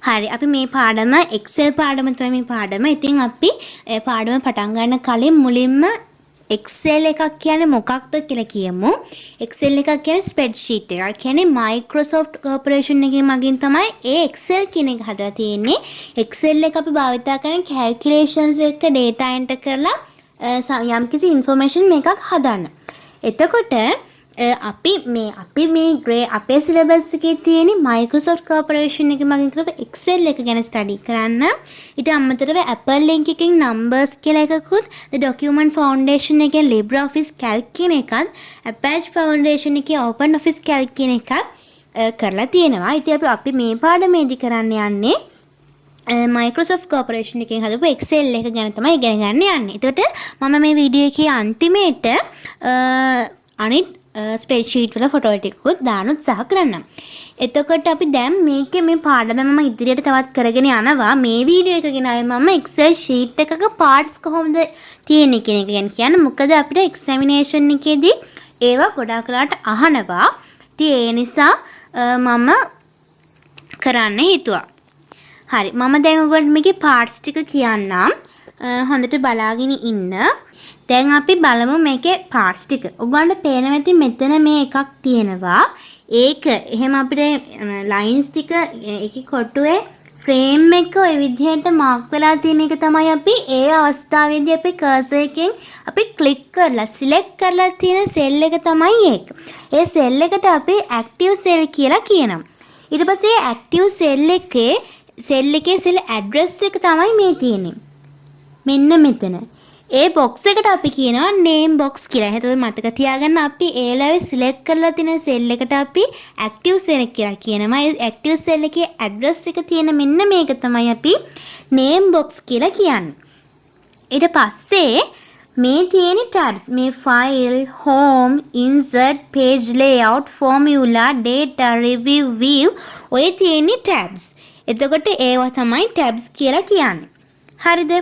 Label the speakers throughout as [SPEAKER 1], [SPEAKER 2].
[SPEAKER 1] හරි අපි මේ පාඩම Excel පාඩම තමයි මේ පාඩම. ඉතින් අපි පාඩම පටන් ගන්න කලින් මුලින්ම Excel එකක් කියන්නේ මොකක්ද කියලා කියමු. Excel එකක් කියන්නේ spreadsheet එකක්. කියන්නේ Microsoft Corporation එකේ මගින් තමයි ඒ Excel කියන එක හදලා තියෙන්නේ. Excel එක අපි භාවිතා කරන calculations එක data enter කරලා යම්කිසි information මේකක් හදන්න. එතකොට අපි මේ අපේ සිලබස් එකේ තියෙන Microsoft Corporation එකේ මගින් කරපු Excel එක ගැන ස්ටඩි කරන්න. ඊට අමතරව Apple link එකකින් numbers කියලා එකකුත්, the document foundation එකේ LibreOffice Calc කියන එකත්, Apache Foundation එකේ OpenOffice Calc කියන එකත් කරලා තියෙනවා. ඉතින් අපි මේ පාඩමේදී කරන්න යන්නේ Microsoft Corporation එකෙන් හදපු Excel එක ගැන තමයි ඉගෙන ගන්න යන්නේ. එතකොට මම මේ වීඩියෝ එකේ අන්තිමේට අනිත් ස්ප්‍රෙඩ්ෂීට් වල ෆොටෝ ටිකකුත් දාන්න උත්සාහ කරන්නම්. එතකොට අපි දැන් මේකේ මේ පාඩම මම ඉදිරියට තවත් කරගෙන යනවා. මේ වීඩියෝ එක ගෙනාවේ මම Excel sheet එකක parts කොහොමද තියෙන්නේ කියන එක ගැන කියන්න. මොකද අපිට examination එකේදී ඒවා ගොඩාක් වෙලාට අහනවා. ඉතින් ඒ නිසා මම කරන්න හිතුවා. හරි මම දැන් ඔයගොල්ලන්ට මේකේ parts ටික කියන්නම්. හොඳට බලාගෙන ඉන්න. දැන් අපි බලමු මේකේ parts ටික. ඔයගොල්ලන්ට පේනවා ඇති මෙතන මේ එකක් තියෙනවා. ඒක එහෙම අපිට lines ටික ඒකේ කොටුවේ frame එක ওই විදිහට mark වෙලා තියෙන එක තමයි අපි ඒ අවස්ථාවේදී අපි cursor එකෙන් අපි click කරලා select කරලා තියෙන cell එක තමයි ඒක. ඒ cell එකට අපි active cell කියලා කියනවා. ඊට පස්සේ active cell එකේ cell address එක තමයි මේ තියෙන්නේ. මෙන්න මෙතන. ඒ box එකට අපි කියනවා name box කියලා. ඒකට මතක තියාගන්න අපි ඒ level select කරලා තියෙන cell එකට අපි active cell කියලා කියනවා. ඒ active cell එකේ address එක තියෙන මෙන්න මේක තමයි අපි name box කියලා කියන්නේ. ඊට පස්සේ මේ තියෙන tabs මේ file, home, insert, page layout, formula, data, review, view ඔය තියෙන tabs. එතකොට ඒවා තමයි tabs කියලා කියන්නේ. හරිද?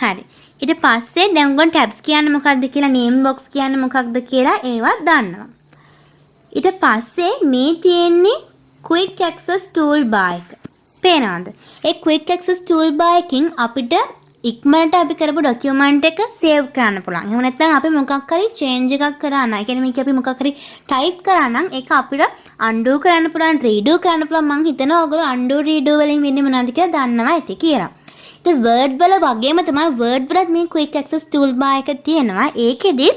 [SPEAKER 1] හරි. ඊට පස්සේ දැන් උගන් tabs කියන්නේ මොකක්ද කියලා, name box කියන්නේ මොකක්ද කියලා ඒවා දන්නවා. ඊට පස්සේ මේ තියෙන්නේ quick access toolbar එක. පේනවද? ඒ quick access toolbar එකකින් අපිට ඉක්මනට අපි කරපු document එක save කරන්න පුළුවන්. එහෙම නැත්නම් අපි මොකක් හරි change එකක් කරා නම්, ඒ කියන්නේ මේක අපි මොකක් හරි type කරා නම් ඒක අපිට undo කරන්න පුළුවන්, redo කරන්න පුළුවන්. මම හිතනවා ඔයගොල්ලෝ undo redo වලින් වෙන්නේ මොනවද කියලා දන්නවා ඇති කියලා. ඉතින් word වල වගේම තමයි word වලත් මේ quick access toolbar එක තියෙනවා. ඒකෙදි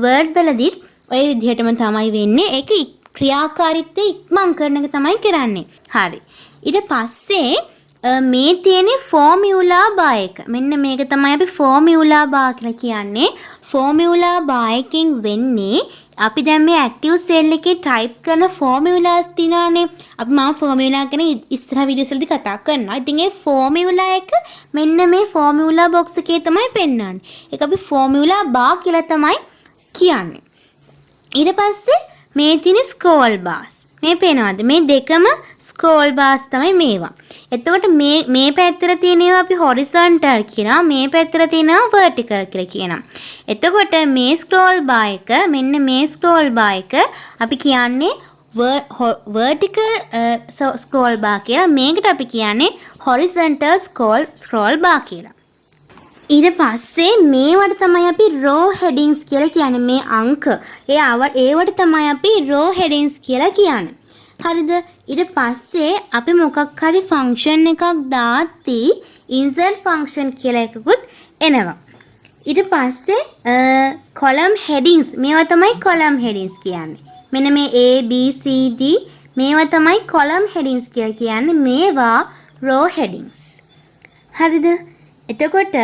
[SPEAKER 1] word වලදි ඔය විදිහටම තමයි වෙන්නේ. ඒක ක්‍රියාකාරීත්වය ඉක්මන් කරන එක තමයි කරන්නේ. හරි. ඊට පස්සේ මේ තියෙන formula bar එක. මෙන්න මේක තමයි අපි formula bar කියලා කියන්නේ. formula bar එකකින් වෙන්නේ අපි දැන් මේ active cell එකේ type කරන formulas තියෙනවානේ. අපි මම formula ගැන ඉස්සරහ videos වලදී කතා කරනවා. ඉතින් ඒ formula එක මෙන්න මේ formula box එකේ තමයි පෙන්නන්නේ. ඒක අපි formula bar කියලා තමයි කියන්නේ. ඊට පස්සේ මේ තියෙන scroll bars. මේ පේනවද? මේ දෙකම scroll bars තමයි මේවා. එතකොට මේ පැත්තට තියෙනවා අපි horizontal කියනවා, මේ පැත්තට තියෙනවා vertical කියලා කියනවා. එතකොට මේ scroll bar එක මෙන්න මේ scroll bar එක අපි කියන්නේ vertical scroll bar කියලා. මේකට අපි කියන්නේ horizontal scroll bar කියලා. ඊට පස්සේ මේවට තමයි අපි row headings කියලා කියන්නේ. මේ අංක ඒවට තමයි අපි row headings කියලා කියන්නේ. හරිද? ඊට පස්සේ අපි මොකක් හරි function එකක් දාද්දී insert function කියලා එකකුත් එනවා. ඊට පස්සේ column headings මේවා තමයි column headings කියන්නේ. මෙන්න මේ A B C D මේවා තමයි column headings කියලා කියන්නේ. මේවා row headings. හරිද? එතකොට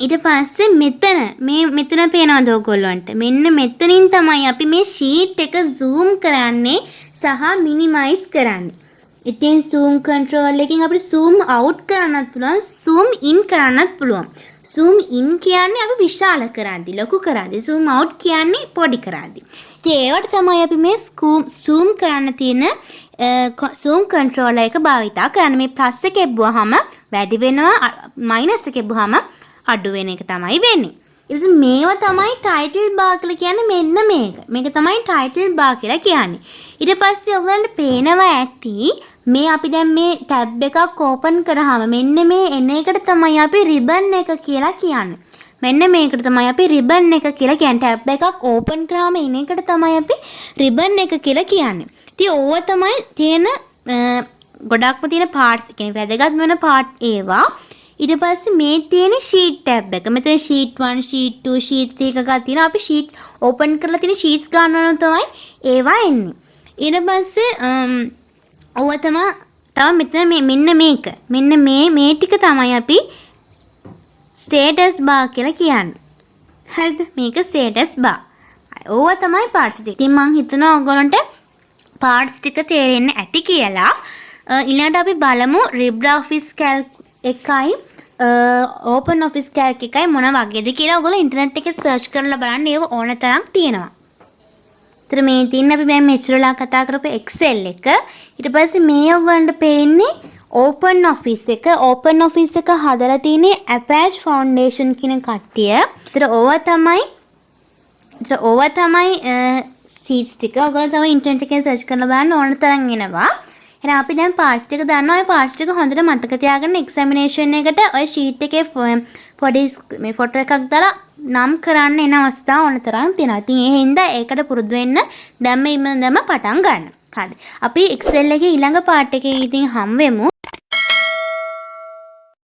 [SPEAKER 1] ඊට පස්සේ මෙතන පේනවද ඔයගොල්ලන්ට? මෙන්න මෙතනින් තමයි අපි මේ sheet එක zoom කරන්නේ සහ minimize කරන්නේ. ඉතින් zoom control එකකින් අපිට zoom out කරන්නත් පුළුවන්, zoom in කරන්නත් පුළුවන්. zoom in කියන්නේ අපි විශාල කරද්දී, ලොකු කරද්දී. zoom out කියන්නේ පොඩි කරද්දී. ඉතින් ඒවට තමයි අපි මේ zoom කරන්න තියෙන zoom controller එක භාවිතා කරන්නේ. මේ plus එක එබ්බුවාම වැඩි වෙනවා, minus එක එබ්බුවාම අඩු වෙන එක තමයි වෙන්නේ. ඉතින් මේවා තමයි ටයිටල් බාර් කියලා කියන්නේ මෙන්න මේක. මේක තමයි ටයිටල් බාර් කියලා කියන්නේ. ඊට පස්සේ ඔයගලන්ට පේනවා ඇති මේ අපි දැන් මේ ටැබ් එකක් ඕපන් කරාම මෙන්න මේ එන එකට තමයි අපි රිබන් එක කියලා කියන්නේ. මෙන්න මේකට තමයි අපි රිබන් එක කියලා කියන්නේ. ටැබ් එකක් ඕපන් කරාම එන එකට තමයි අපි රිබන් එක කියලා කියන්නේ. ඉතින් ඕවා තමයි තියෙන ගොඩක්ම තියෙන පාර්ට්ස්. ඒ කියන්නේ වැදගත් වෙන පාර්ට් ඒවා. ඊට පස්සේ මේ තියෙන ෂීට් ටැබ් එක. මෙතන ෂීට් 1, ෂීට් 2, ෂීට් 3 එකක් තියෙනවා. අපි ෂීට් ඕපන් කරලා තියෙන ෂීට්ස් ගන්නවා තමයි ඒවා එන්නේ. ඊට පස්සේ ඕවා තව මෙතන මෙන්න මේක. මෙන්න මේ ටික තමයි අපි ස්ටේටස් බාර් කියලා කියන්නේ. හරිද? මේක ස්ටේටස් බාර්. ඕවා තමයි පාර්ට්ස් ටික. ඉතින් මම හිතනවා ඔයගොල්ලන්ට පාර්ට්ස් ටික තේරෙන්න ඇති කියලා. ඊළඟට අපි බලමු LibreOffice Calc එකයි ඕපන් ඔෆිස් කැල්ක් එකයි මොන වගේද කියලා ඔයගොල්ලෝ ඉන්ටර්නෙට් එකේ සර්ච් කරලා බලන්න ඒව ඕන තරම් තියෙනවා. ඒතර මේ තියෙන අපි දැන් මෙච්චරලා කතා කරපු Excel එක. ඊට පස්සේ මේ ඔයගොල්ලන්ට පේන්නේ ඕපන් ඔෆිස් එක. ඕපන් ඔෆිස් එක හදලා තියෙන්නේ Apache Foundation කියන කට්ටිය. ඒතර ඕවා තමයි සීට්ස් ටික. ඔයගොල්ලෝ තමයි ඉන්ටර්නෙට් එකේ සර්ච් කරලා බලන්න ඕන තරම් එනවා. එහෙනම් අපි දැන් පාර්ට්ස් ටික දන්නවා. ඔය පාර්ට්ස් ටික හොඳට මතක තියාගන්න එක්සැමිනේෂන් එකට ඔය ෂීට් එකේ පොඩි මේ ෆොටෝ එකක් දාලා නම් කරන්න එන අවස්ථා ඕන තරම් තියෙනවා. ඉතින් ඒ හින්දා ඒකට පුරුදු වෙන්න දැම්ම පටන් ගන්න. හරි. අපි Excel එකේ ඊළඟ පාර්ට් එකේ ඉතින් හම් වෙමු.